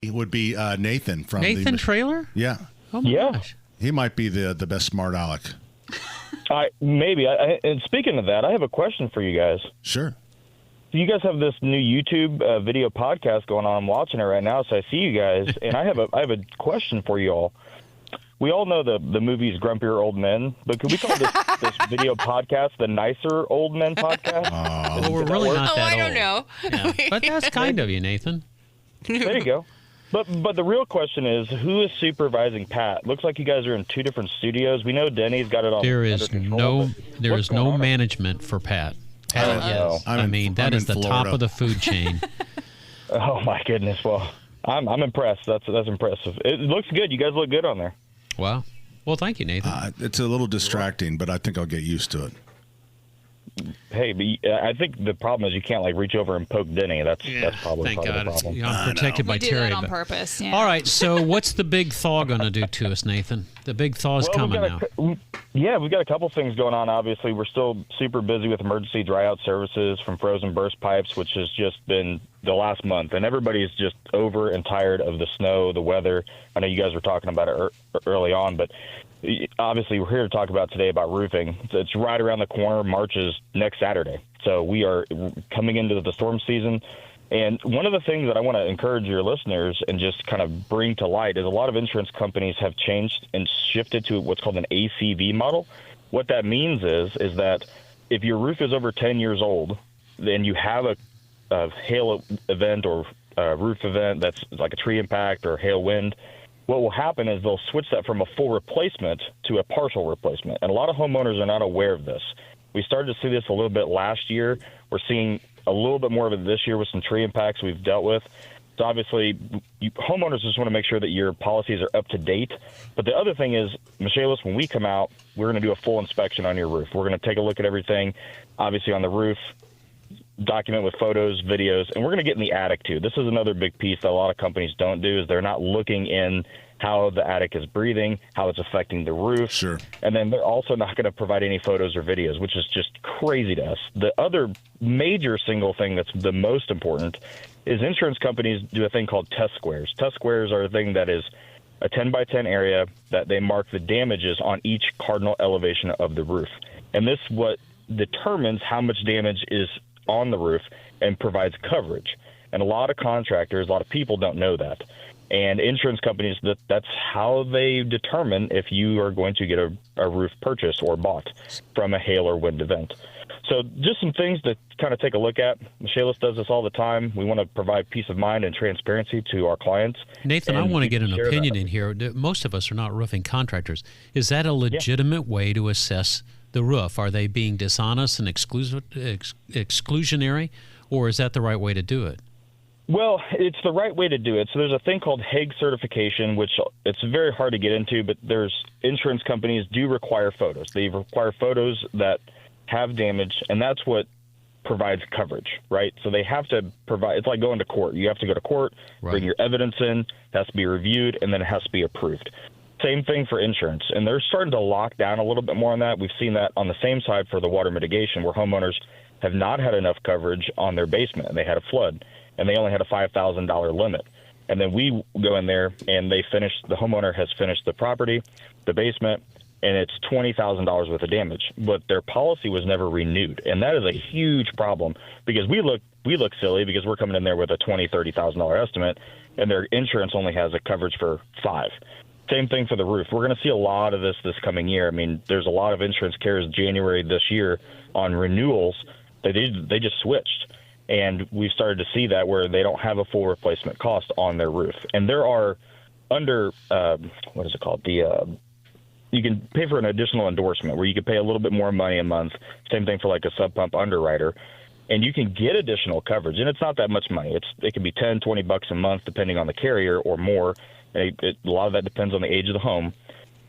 It would be Nathan from Nathan Traylor? Yeah. Oh my gosh. He might be the best smart aleck. Maybe. And speaking of that, I have a question for you guys. Sure. You guys have this new YouTube video podcast going on. I'm watching it right now, so I see you guys, and I have a question for you all. We all know the movie's Grumpier Old Men, but could we call this video podcast the Nicer Old Men podcast? Well, we're really not that I don't old. know. Yeah. But that's kind of you, Nathan. There you go. But the real question is, who is supervising Pat? Looks like you guys are in two different studios. We know Denny's got it all There under is control. there is no management for Pat. Pat that is the top of the food chain. Oh my goodness! Well, I'm impressed. That's impressive. It looks good. You guys look good on there. Wow. Well, thank you, Nathan. It's a little distracting, but I think I'll get used to it. Hey, but I think the problem is you can't reach over and poke Denny. That's probably thank part God. of the problem. I'm protected by We do Terry. that on purpose. Yeah. All right. So, what's the big thaw going to do to us, Nathan? The big thaw is coming now. We've got a couple things going on. Obviously, we're still super busy with emergency dryout services from frozen burst pipes, which has just been the last month, and everybody's just over and tired of the snow, the weather. I know you guys were talking about it early on, but obviously we're here to talk about today about roofing. It's right around the corner. March is next Saturday, so we are coming into the storm season. And one of the things that I want to encourage your listeners and just kind of bring to light is a lot of insurance companies have changed and shifted to what's called an ACV model. What that means is that if your roof is over 10 years old, then you have a hail event or a roof event that's like a tree impact or hail wind, what will happen is they'll switch that from a full replacement to a partial replacement. And a lot of homeowners are not aware of this. We started to see this a little bit last year. We're seeing a little bit more of it this year with some tree impacts we've dealt with. So obviously, homeowners just want to make sure that your policies are up to date. But the other thing is, Michaelis, when we come out, we're going to do a full inspection on your roof. We're going to take a look at everything, obviously on the roof, document with photos, videos, and we're going to get in the attic too. This is another big piece that a lot of companies don't do is they're not looking in how the attic is breathing, how it's affecting the roof. Sure. And then they're also not going to provide any photos or videos, which is just crazy to us. The other major single thing that's the most important is insurance companies do a thing called test squares. Test squares are a thing that is a 10 by 10 area that they mark the damages on each cardinal elevation of the roof. And this what determines how much damage is on the roof and provides coverage. And a lot of contractors, a lot of people don't know that. And insurance companies, that's how they determine if you are going to get a roof purchased or bought from a hail or wind event. So just some things to kind of take a look at. Michaelis does this all the time. We want to provide peace of mind and transparency to our clients. Nathan, I want to get an opinion in here. Most of us are not roofing contractors. Is that a legitimate way to assess the roof? Are they being dishonest and exclusionary, or is that the right way to do it? Well, it's the right way to do it. So there's a thing called Hague certification, which it's very hard to get into, but there's insurance companies do require photos. They require photos that have damage, and that's what provides coverage, right? So they have to provide – it's like going to court. You have to go to court, bring your evidence in, it has to be reviewed, and then it has to be approved. Same thing for insurance, and they're starting to lock down a little bit more on that. We've seen that on the same side for the water mitigation where homeowners have not had enough coverage on their basement, and they had a flood. And they only had a $5,000 limit. And then we go in there and the homeowner has finished the property, the basement, and it's $20,000 worth of damage. But their policy was never renewed. And that is a huge problem because we look silly because we're coming in there with a $20,000, $30,000 estimate, and their insurance only has a coverage for $5,000. Same thing for the roof. We're going to see a lot of this coming year. I mean, there's a lot of insurance carriers January this year on renewals. They just switched. And we've started to see that where they don't have a full replacement cost on their roof. And there are under, what is it called? You can pay for an additional endorsement where you can pay a little bit more money a month. Same thing for like a sub-pump underwriter. And you can get additional coverage. And it's not that much money. It can be $10, $20 a month depending on the carrier or more. A lot of that depends on the age of the home.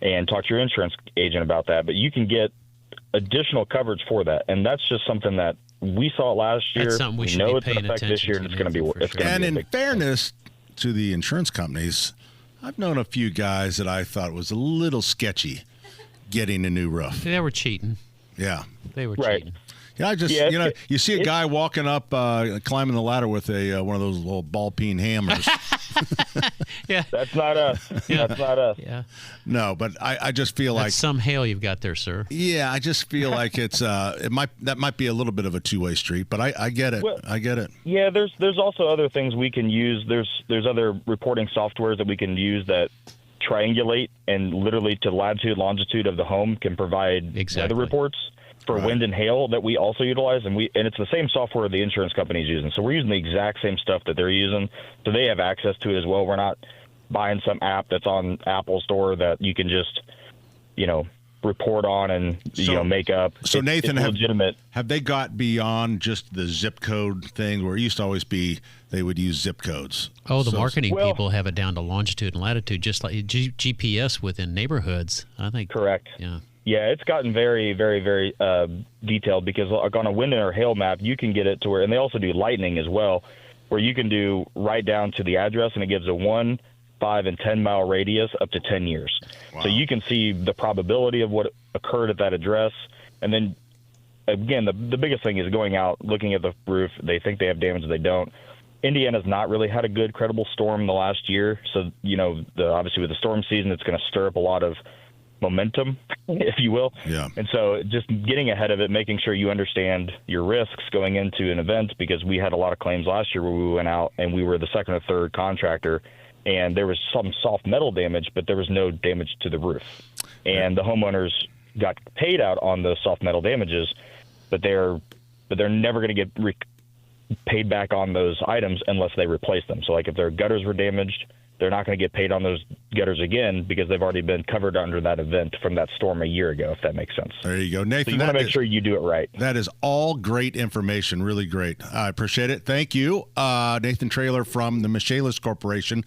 And talk to your insurance agent about that. But you can get additional coverage for that. And that's just something that we saw it last year. We know it's going to affect this year, and it's going to be worse. And in fairness to the insurance companies, I've known a few guys that I thought was a little sketchy getting a new roof. They were cheating. Yeah. They were cheating. Yeah, you see a guy walking up, climbing the ladder with one of those little ball peen hammers Yeah. That's not us. Yeah. That's not us. Yeah. No, but I just feel That's like some hail you've got there, sir. yeah, I just feel like it's that might be a little bit of a two-way street, but I get it. Well, I get it. Yeah, there's also other things we can use. There's other reporting softwares that we can use that triangulate and literally to latitude, longitude of the home can provide Exactly. weather reports for wind and hail that we also utilize, and it's the same software the insurance company's using. So we're using the exact same stuff that they're using, so they have access to it as well. We're not buying some app that's on Apple Store that you can just, report on and make up. So Nathan, it's legitimate. Have they got beyond just the zip code thing, where it used to always be they would use zip codes? Oh, the So- marketing people have it down to longitude and latitude, just like GPS within neighborhoods, I think. Correct. Yeah. Yeah, it's gotten very, very, very detailed because like on a wind or hail map, you can get it to where, and they also do lightning as well, where you can do right down to the address, and it gives a 1, 5, and 10 mile radius up to 10 years. Wow. So you can see the probability of what occurred at that address. And then, again, the biggest thing is going out, looking at the roof. They think they have damage, they don't. Indiana's not really had a good, credible storm in the last year. So, obviously with the storm season, it's going to stir up a lot of momentum, if you will. Yeah. And so just getting ahead of it, making sure you understand your risks going into an event, because we had a lot of claims last year where we went out and we were the second or third contractor, and there was some soft metal damage, but there was no damage to the roof. And the homeowners got paid out on the soft metal damages, but they're never going to get paid back on those items unless they replace them. So like if their gutters were damaged, they're not going to get paid on those gutters again because they've already been covered under that event from that storm a year ago, if that makes sense. There you go, Nathan. So you want to make sure you do it right. That is all great information. Really great. I appreciate it. Thank you. Nathan Traylor from the Michaelis Corporation.